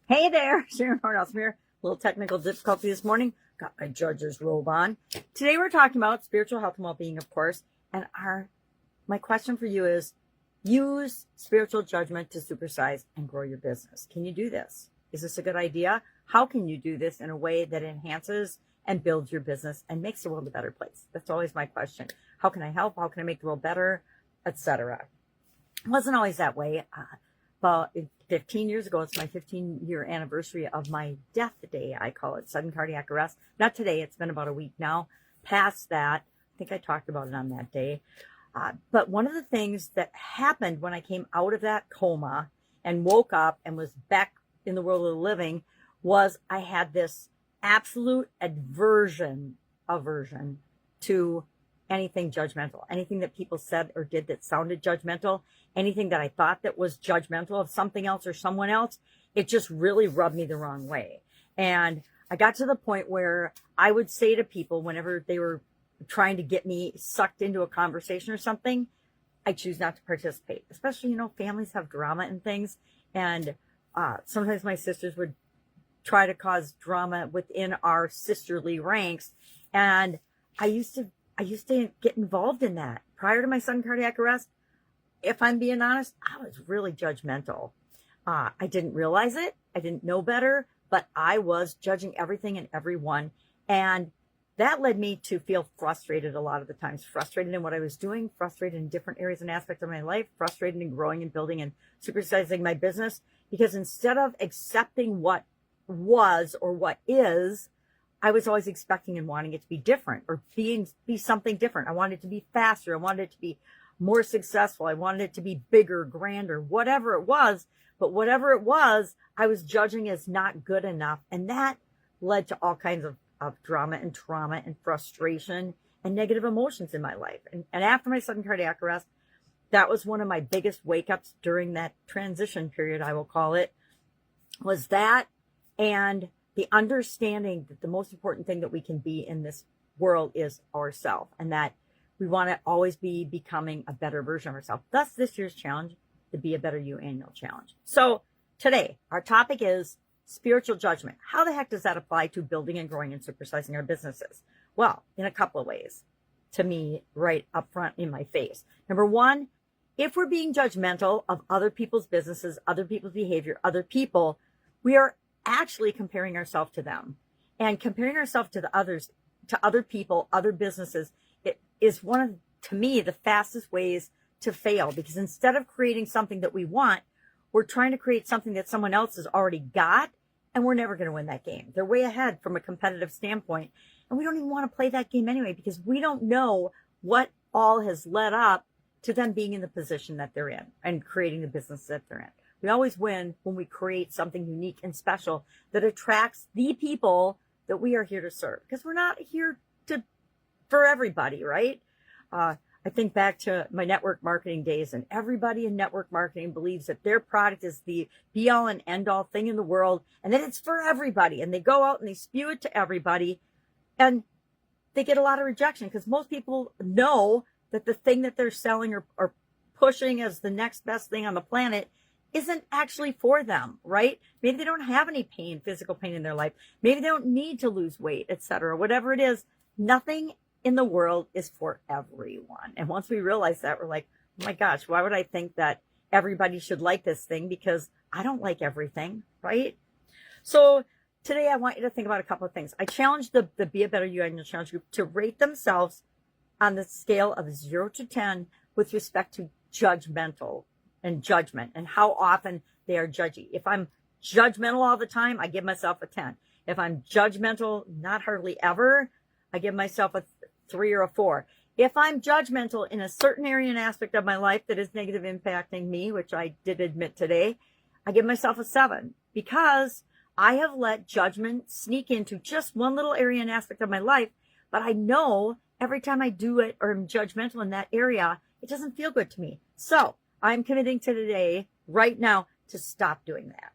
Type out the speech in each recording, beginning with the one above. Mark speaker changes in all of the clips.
Speaker 1: Hey there, Sharon Horne-Ellstrom here. A little technical difficulty this morning. Got my judge's robe on. Today we're talking about spiritual health and well-being, of course. And my question for you is, use spiritual judgment to supersize and grow your business. Can you do this? Is this a good idea? How can you do this in a way that enhances and builds your business and makes the world a better place? That's always my question. How can I help? How can I make the world better? Etc. It wasn't always that way. About 15 years ago, it's my 15-year anniversary of my death day, I call it, sudden cardiac arrest. Not today, it's been about a week now. Past that, I think I talked about it on that day. But one of the things that happened when I came out of that coma and woke up and was back in the world of the living was I had this absolute aversion to anything judgmental, anything that people said or did that sounded judgmental, anything that I thought that was judgmental of something else or someone else. It just really rubbed me the wrong way. And I got to the point where I would say to people whenever they were trying to get me sucked into a conversation or something, I choose not to participate. Especially, families have drama and things. And sometimes my sisters would try to cause drama within our sisterly ranks. And I used to get involved in that. Prior to my sudden cardiac arrest, if I'm being honest, I was really judgmental. I didn't realize it. I didn't know better, but I was judging everything and everyone. And that led me to feel frustrated a lot of the times, frustrated in what I was doing, frustrated in different areas and aspects of my life, frustrated in growing and building and supersizing my business. Because instead of accepting what was or what is, I was always expecting and wanting it to be different or be something different. I wanted it to be faster. I wanted it to be more successful. I wanted it to be bigger, grander, whatever it was. But whatever it was, I was judging as not good enough. And that led to all kinds of drama and trauma and frustration and negative emotions in my life. And after my sudden cardiac arrest, that was one of my biggest wake-ups during that transition period, I will call it, was that and the understanding that the most important thing that we can be in this world is ourselves, and that we want to always be becoming a better version of ourselves. Thus, this year's challenge, the Be a Better You annual challenge. So today, our topic is spiritual judgment. How the heck does that apply to building and growing and supersizing our businesses? Well, in a couple of ways, to me, right up front in my face. Number one, if we're being judgmental of other people's businesses, other people's behavior, other people, we are actually comparing ourselves to them. And comparing ourselves to to other people, other businesses, it is one of, to me, the fastest ways to fail. Because instead of creating something that we want, we're trying to create something that someone else has already got, and we're never going to win that game. They're way ahead from a competitive standpoint. And we don't even want to play that game anyway, because we don't know what all has led up to them being in the position that they're in and creating the business that they're in. We always win when we create something unique and special that attracts the people that we are here to serve. Because we're not here for everybody, right? I think back to my network marketing days, and everybody in network marketing believes that their product is the be-all and end-all thing in the world, and that it's for everybody. And they go out and they spew it to everybody, and they get a lot of rejection because most people know that the thing that they're selling or pushing as the next best thing on the planet isn't actually for them, right? Maybe they don't have any pain, physical pain in their life. Maybe they don't need to lose weight, etc. Whatever it is, nothing in the world is for everyone. And once we realize that, we're like, oh my gosh, why would I think that everybody should like this thing? Because I don't like everything, right? So today I want you to think about a couple of things. I challenge the Be a Better You annual challenge group to rate themselves on the scale of 0 to 10 with respect to judgmental and judgment and how often they are judgy. If I'm judgmental all the time, I give myself a 10. If I'm judgmental, not hardly ever, I give myself a 3 or a 4. If I'm judgmental in a certain area and aspect of my life that is negative impacting me, which I did admit today, I give myself a 7 because I have let judgment sneak into just one little area and aspect of my life. But I know every time I do it or am judgmental in that area, it doesn't feel good to me. So I'm committing to today, right now, to stop doing that,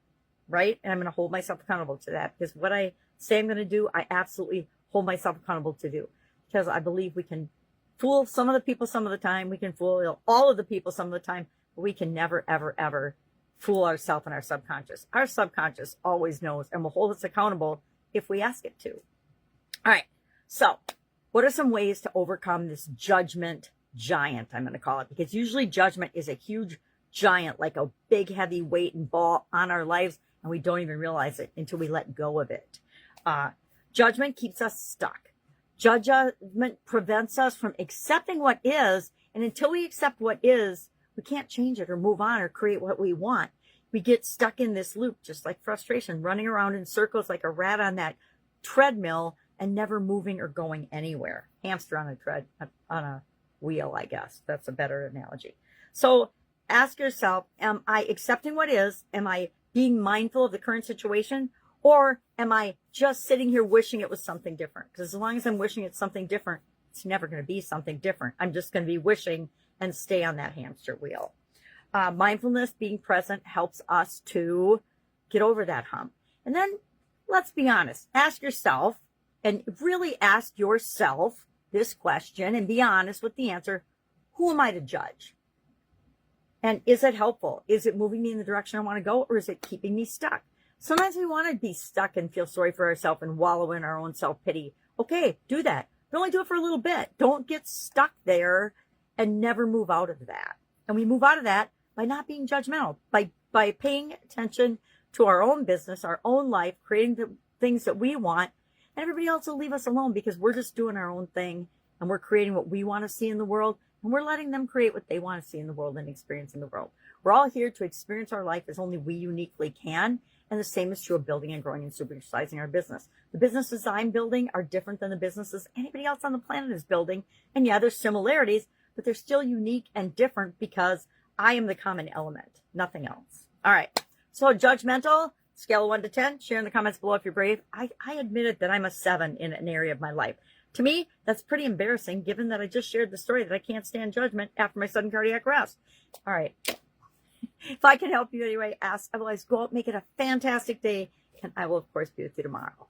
Speaker 1: right? And I'm going to hold myself accountable to that, because what I say I'm going to do, I absolutely hold myself accountable to do, because I believe we can fool some of the people some of the time. We can fool all of the people some of the time, but we can never, ever, ever fool ourselves and our subconscious. Our subconscious always knows and will hold us accountable if we ask it to. All right. So what are some ways to overcome this judgment giant, I'm going to call it, because usually judgment is a huge giant, like a big heavy weight and ball on our lives, and we don't even realize it until we let go of it. Judgment keeps us stuck. Judgment prevents us from accepting what is, and until we accept what is, we can't change it or move on or create what we want. We get stuck in this loop, just like frustration, running around in circles like a rat on that treadmill and never moving or going anywhere. Hamster on a wheel, I guess. That's a better analogy. So ask yourself, am I accepting what is? Am I being mindful of the current situation? Or am I just sitting here wishing it was something different? Because as long as I'm wishing it's something different, it's never going to be something different. I'm just going to be wishing and stay on that hamster wheel. Mindfulness, being present, helps us to get over that hump. And then let's be honest. Ask yourself, and really ask yourself this question and be honest with the answer. Who am I to judge? And is it helpful? Is it moving me in the direction I want to go, or is it keeping me stuck? Sometimes we want to be stuck and feel sorry for ourselves and wallow in our own self-pity. Okay, do that. But only do it for a little bit. Don't get stuck there and never move out of that. And we move out of that by not being judgmental, by paying attention to our own business, our own life, creating the things that we want, and everybody else will leave us alone because we're just doing our own thing and we're creating what we want to see in the world, and we're letting them create what they want to see in the world and experience in the world. We're all here to experience our life as only we uniquely can, and the same is true of building and growing and supersizing our business. The businesses I'm building are different than the businesses anybody else on the planet is building, and yeah, there's similarities, but they're still unique and different because I am the common element, nothing else. All right, so judgmental, scale of 1 to 10, share in the comments below if you're brave. I admitted that I'm a 7 in an area of my life. To me, that's pretty embarrassing given that I just shared the story that I can't stand judgment after my sudden cardiac arrest. All right. If I can help you anyway, ask. Otherwise, go out, make it a fantastic day, and I will, of course, be with you tomorrow.